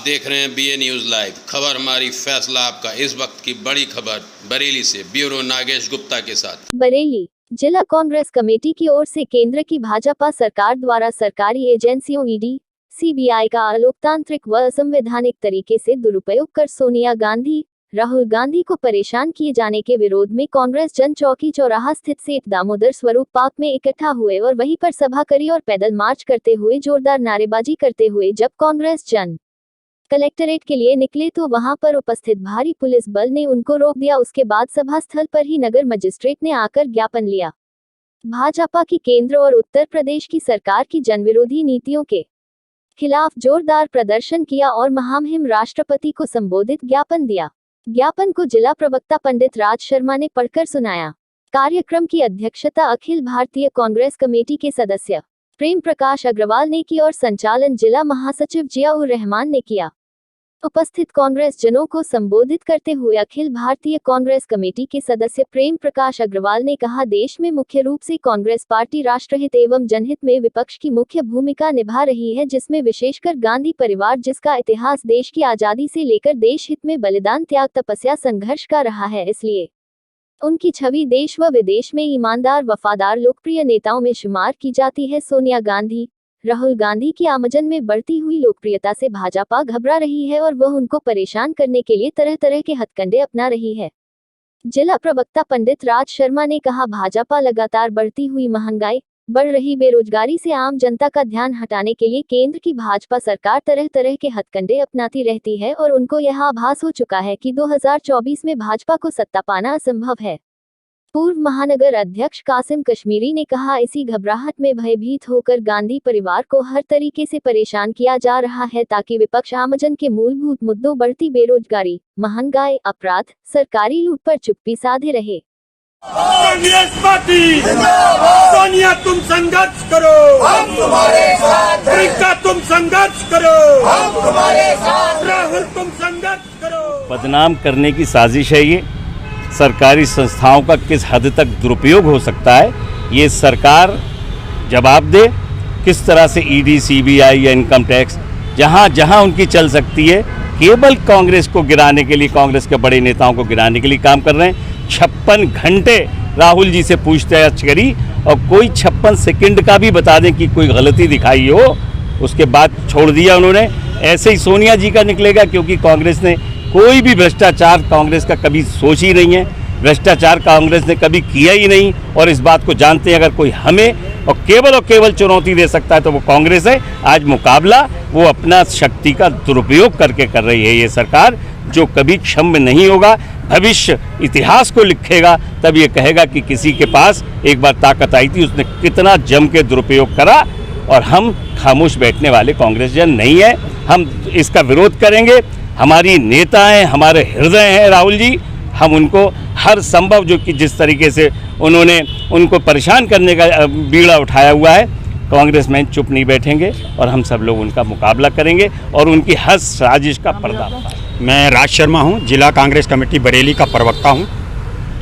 देख रहे हैं बीए न्यूज़ लाइव। खबर हमारी, फैसला आपका। इस वक्त की बड़ी खबर बरेली से, ब्यूरो नागेश गुप्ता के साथ। बरेली जिला कांग्रेस कमेटी की ओर से केंद्र की भाजपा सरकार द्वारा सरकारी एजेंसियों ईडी, सीबीआई का अलोकतांत्रिक व असंवैधानिक तरीके से दुरुपयोग कर सोनिया गांधी, राहुल गांधी को परेशान किए जाने के विरोध में कांग्रेस जन चौकी चौराहा स्थित सेठ दामोदर स्वरूप पार्क में इकट्ठा हुए और वहीं पर सभा करी और पैदल मार्च करते हुए जोरदार नारेबाजी करते हुए जब कांग्रेस जन कलेक्टरेट के लिए निकले तो वहां पर उपस्थित भारी पुलिस बल ने उनको रोक दिया। उसके बाद सभा स्थल पर ही नगर मजिस्ट्रेट ने आकर ज्ञापन लिया। भाजपा की केंद्र और उत्तर प्रदेश की सरकार की जनविरोधी नीतियों के खिलाफ जोरदार प्रदर्शन किया और महामहिम राष्ट्रपति को संबोधित ज्ञापन दिया। ज्ञापन को जिला प्रवक्ता पंडित राज शर्मा ने पढ़कर सुनाया। कार्यक्रम की अध्यक्षता अखिल भारतीय कांग्रेस कमेटी के सदस्य प्रेम प्रकाश अग्रवाल ने की और संचालन जिला महासचिव जियाउर रहमान ने किया। उपस्थित कांग्रेस जनों को संबोधित करते हुए अखिल भारतीय कांग्रेस कमेटी के सदस्य प्रेम प्रकाश अग्रवाल ने कहा, देश में मुख्य रूप से कांग्रेस पार्टी राष्ट्रहित एवं जनहित में विपक्ष की मुख्य भूमिका निभा रही है, जिसमें विशेषकर गांधी परिवार, जिसका इतिहास देश की आजादी से लेकर देश हित में बलिदान, त्याग, तपस्या, संघर्ष का रहा है। इसलिए उनकी छवि देश व विदेश में ईमानदार, वफादार, लोकप्रिय नेताओं में शुमार की जाती है। सोनिया गांधी, राहुल गांधी की आमजन में बढ़ती हुई लोकप्रियता से भाजपा घबरा रही है और वह उनको परेशान करने के लिए तरह तरह के हथकंडे अपना रही है। जिला प्रवक्ता पंडित राज शर्मा ने कहा, भाजपा लगातार बढ़ती हुई महंगाई, बढ़ रही बेरोजगारी से आम जनता का ध्यान हटाने के लिए केंद्र की भाजपा सरकार तरह तरह के हथकंडे अपनाती रहती है और उनको यह आभास हो चुका है कि 2024 में भाजपा को सत्ता पाना असंभव है। पूर्व महानगर अध्यक्ष कासिम कश्मीरी ने कहा, इसी घबराहट में भयभीत होकर गांधी परिवार को हर तरीके से परेशान किया जा रहा है ताकि विपक्ष आमजन के मूलभूत मुद्दों, बढ़ती बेरोजगारी, महंगाई, अपराध, सरकारी लूट पर चुप्पी साधे रहे। कांग्रेस पार्टी सोनिया, तुम संघर्ष करो, हम तुम्हारे साथ हैं। प्रियंका, तुम संघर्ष करो, हम तुम्हारे साथ। राहुल, तुम संघर्ष करो। बदनाम करने की साजिश है ये। सरकारी संस्थाओं का किस हद तक दुरुपयोग हो सकता है, ये सरकार जवाब दे। किस तरह से ईडी, सीबीआई या इनकम टैक्स जहाँ जहाँ उनकी चल सकती है, केवल कांग्रेस को गिराने के लिए, कांग्रेस के बड़े नेताओं को गिराने के लिए काम कर रहे हैं। 56 घंटे राहुल जी से पूछताछ करी और कोई 56 सेकंड का भी बता दें कि कोई गलती दिखाई हो, उसके बाद छोड़ दिया उन्होंने। ऐसे ही सोनिया जी का निकलेगा, क्योंकि कांग्रेस ने कोई भी भ्रष्टाचार कांग्रेस का कभी सोच ही नहीं है। भ्रष्टाचार कांग्रेस ने कभी किया ही नहीं और इस बात को जानते हैं। अगर कोई हमें और केवल चुनौती दे सकता है तो वो कांग्रेस है। आज मुकाबला वो अपना शक्ति का दुरुपयोग करके कर रही है ये सरकार, जो कभी क्षम्य नहीं होगा। भविष्य इतिहास को लिखेगा, तब ये कहेगा कि किसी के पास एक बार ताकत आई थी, उसने कितना जम के दुरुपयोग करा। और हम खामोश बैठने वाले कांग्रेस जन नहीं है, हम इसका विरोध करेंगे। हमारी नेता हैं, हमारे हृदय हैं राहुल जी, हम उनको हर संभव, जो कि जिस तरीके से उन्होंने उनको परेशान करने का बीड़ा उठाया हुआ है, कांग्रेस में चुप नहीं बैठेंगे और हम सब लोग उनका मुकाबला करेंगे और उनकी हर साजिश का पर्दाफाश। मैं राज शर्मा हूं, जिला कांग्रेस कमेटी बरेली का प्रवक्ता हूं।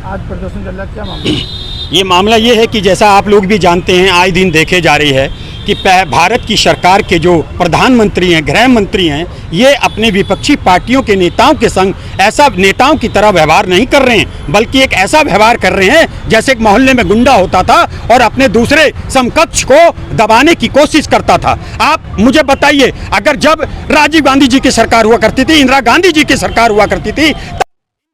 आज प्रदर्शन चल रहा है, क्या मामला? ये मामला ये है कि जैसा आप लोग भी जानते हैं, आए दिन देखे जा रही है कि भारत की सरकार के जो प्रधानमंत्री हैं, गृह मंत्री हैं, ये अपने विपक्षी पार्टियों के नेताओं के संग ऐसा नेताओं की तरह व्यवहार नहीं कर रहे हैं, बल्कि एक ऐसा व्यवहार कर रहे हैं जैसे एक मोहल्ले में गुंडा होता था और अपने दूसरे समकक्ष को दबाने की कोशिश करता था। आप मुझे बताइए, अगर जब राजीव गांधी जी की सरकार हुआ करती थी, इंदिरा गांधी जी की सरकार हुआ करती थी,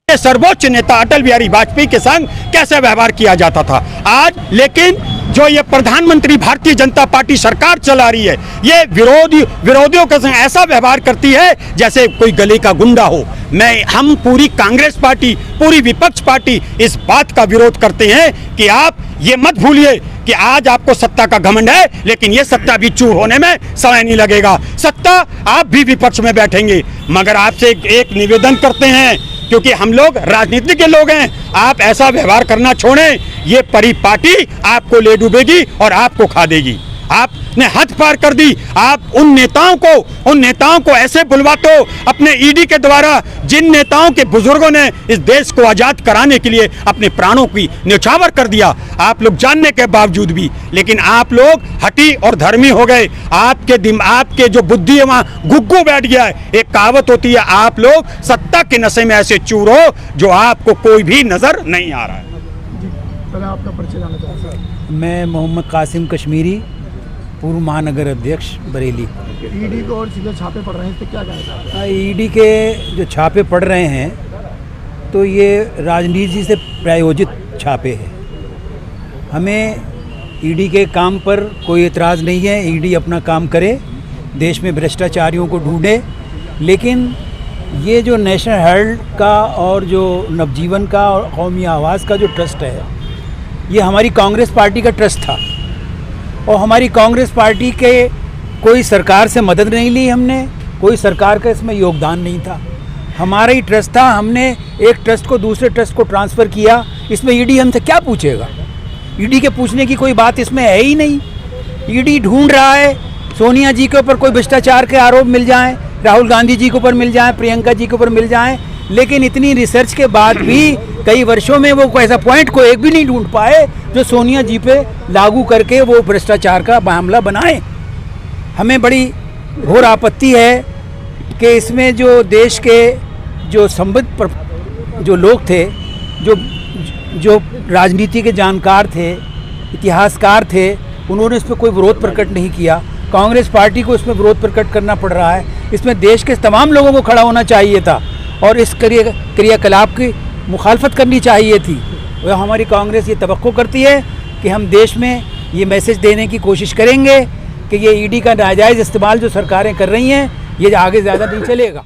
सर्वोच्च नेता अटल बिहारी वाजपेयी के संग कैसे व्यवहार किया जाता था। आज लेकिन जो ये प्रधानमंत्री भारतीय जनता पार्टी सरकार चला रही है, ये विरोधियों के संग ऐसा व्यवहार करती है जैसे कोई गले का गुंडा हो। हम पूरी कांग्रेस पार्टी, पूरी विपक्ष पार्टी इस बात का विरोध करते हैं कि आप ये मत भूलिए कि आज आपको सत्ता का घमंड है, लेकिन ये सत्ता भी चूर होने में समय नहीं लगेगा। सत्ता आप भी विपक्ष में बैठेंगे, मगर आपसे एक निवेदन करते हैं, क्योंकि हम लोग राजनीति के लोग हैं, आप ऐसा व्यवहार करना छोड़ें। ये परी पार्टी आपको ले डूबेगी और आपको खा देगी। आप ने हद पार कर दी। आप उन नेताओं को ऐसे बुलवाते हो अपने ईडी के द्वारा, जिन नेताओं के बुजुर्गों ने इस देश को आजाद कराने के लिए अपने प्राणों की न्यौछावर कर दिया, आप लोग जानने के बावजूद भी। लेकिन आप लोग हठी और धर्मी हो गए। आपके जो बुद्धि है वहाँ गुग्गू बैठ गया है। एक कहावत होती है, आप लोग सत्ता के नशे में ऐसे चूर हो जो आपको कोई भी नजर नहीं आ रहा है। पहले आपका परिचय जानना चाहता हूँ। मैं मोहम्मद कासिम कश्मीरी, पूर्व महानगर अध्यक्ष बरेली। ईडी को और सीधे छापे पड़ रहे हैं, इस पर क्या कहना चाहते हैं? ईडी के जो छापे पड़ रहे हैं तो ये राजनीति से प्रायोजित छापे हैं। हमें ईडी के काम पर कोई एतराज़ नहीं है। ईडी अपना काम करे, देश में भ्रष्टाचारियों को ढूंढे। लेकिन ये जो नेशनल हेराल्ड का और जो नवजीवन का और कौमी आवाज़ का जो ट्रस्ट है, ये हमारी कांग्रेस पार्टी का ट्रस्ट था और हमारी कांग्रेस पार्टी के कोई सरकार से मदद नहीं ली हमने, कोई सरकार का इसमें योगदान नहीं था। हमारा ही ट्रस्ट था। हमने एक ट्रस्ट को दूसरे ट्रस्ट को ट्रांसफ़र किया। इसमें ईडी हमसे क्या पूछेगा? ईडी के पूछने की कोई बात इसमें है ही नहीं। ईडी ढूंढ रहा है सोनिया जी के ऊपर कोई भ्रष्टाचार के आरोप मिल जाएं, राहुल गांधी जी के ऊपर मिल जाएं, प्रियंका जी के ऊपर मिल जाएं। लेकिन इतनी रिसर्च के बाद भी कई वर्षों में वो ऐसा पॉइंट को एक भी नहीं ढूंढ पाए जो सोनिया जी पे लागू करके वो भ्रष्टाचार का मामला बनाए। हमें बड़ी घोर आपत्ति है कि इसमें जो देश के जो संबद्ध जो लोग थे, जो राजनीति के जानकार थे, इतिहासकार थे, उन्होंने इस पर कोई विरोध प्रकट नहीं किया। कांग्रेस पार्टी को इसमें विरोध प्रकट करना पड़ रहा है। इसमें देश के तमाम लोगों को खड़ा होना चाहिए था और इस क्रियाकलाप की मुखालफत करनी चाहिए थी। वह हमारी कांग्रेस ये तवक्को करती है कि हम देश में ये मैसेज देने की कोशिश करेंगे कि ये ईडी का नाजायज़ इस्तेमाल जो सरकारें कर रही हैं, ये आगे ज़्यादा नहीं चलेगा।